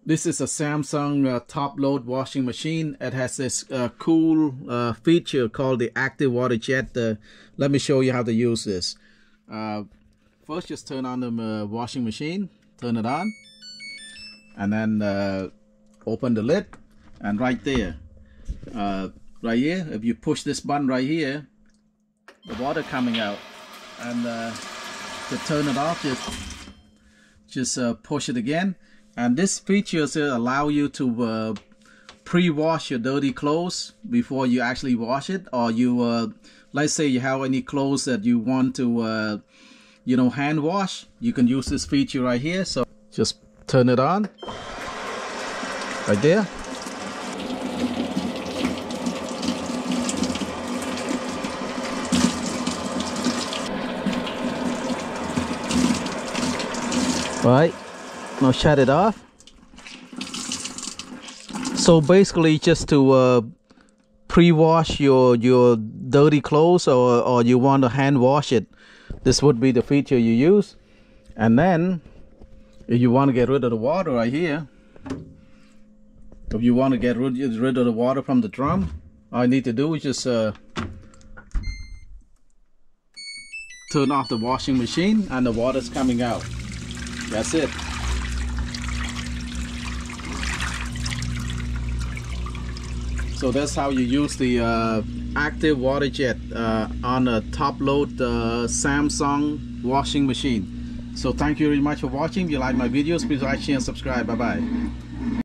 This is a Samsung top load washing machine. It has this cool feature called the active water jet. Let me show you how to use this. First, just turn on the washing machine, turn it on, and then open the lid. And right there, right here, if you push this button right here, the water coming out. And to turn it off, just push it again. And this feature allow you to pre-wash your dirty clothes before you actually wash it, or you let's say you have any clothes that you want to hand wash, you can use this feature right here. So just turn it on right there. Right, now shut it off. So basically, just to pre-wash your dirty clothes, or you want to hand wash it, this would be the feature you use. And then if you want to get rid of the water right here, if you want to get rid of the water from the drum, all you need to do is just turn off the washing machine and the water's coming out. That's it. So that's how you use the active water jet on a top load Samsung washing machine. So thank you very much for watching. If you like my videos, please like, share, and subscribe. Bye bye.